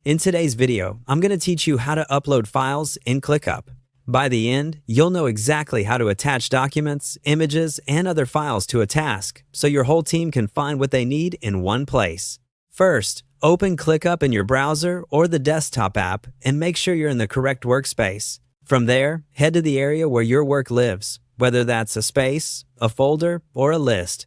In today's video, I'm going to teach you how to upload files in ClickUp. By the end, you'll know exactly how to attach documents, images, and other files to a task, so your whole team can find what they need in one place. First, open ClickUp in your browser or the desktop app and make sure you're in the correct workspace. From there, head to the area where your work lives, whether that's a space, a folder, or a list.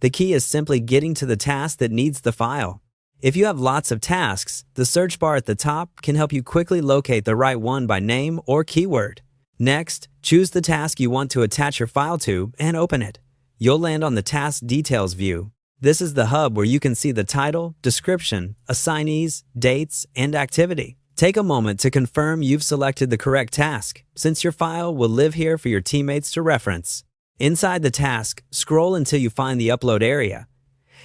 The key is simply getting to the task that needs the file. If you have lots of tasks, the search bar at the top can help you quickly locate the right one by name or keyword. Next, choose the task you want to attach your file to and open it. You'll land on the Task Details view. This is the hub where you can see the title, description, assignees, dates, and activity. Take a moment to confirm you've selected the correct task, since your file will live here for your teammates to reference. Inside the task, scroll until you find the upload area.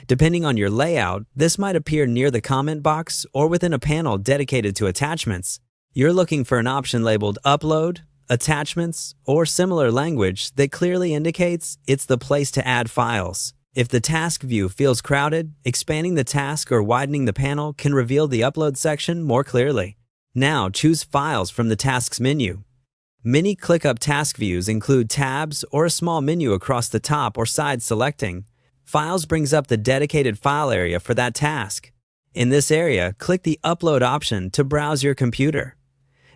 Depending on your layout, this might appear near the comment box or within a panel dedicated to attachments. You're looking for an option labeled Upload, Attachments, or similar language that clearly indicates it's the place to add files. If the task view feels crowded, expanding the task or widening the panel can reveal the upload section more clearly. Now choose Files from the Tasks menu. Many ClickUp task views include tabs or a small menu across the top or side selecting. Files brings up the dedicated file area for that task. In this area, click the Upload option to browse your computer.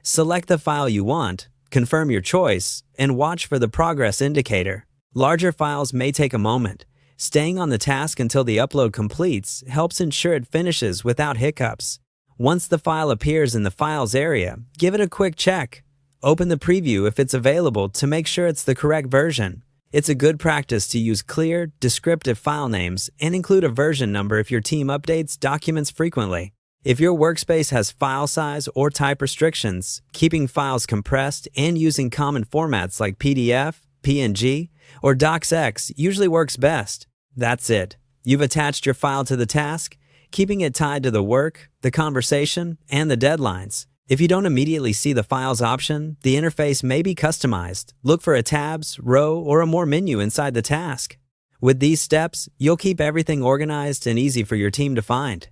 Select the file you want, confirm your choice, and watch for the progress indicator. Larger files may take a moment. Staying on the task until the upload completes helps ensure it finishes without hiccups. Once the file appears in the Files area, give it a quick check. Open the preview if it's available to make sure it's the correct version. It's a good practice to use clear, descriptive file names and include a version number if your team updates documents frequently. If your workspace has file size or type restrictions, keeping files compressed and using common formats like PDF, PNG, or DocX usually works best. That's it. You've attached your file to the task, keeping it tied to the work, the conversation, and the deadlines. If you don't immediately see the Files option, the interface may be customized. Look for a tabs, row, or a more menu inside the task. With these steps, you'll keep everything organized and easy for your team to find.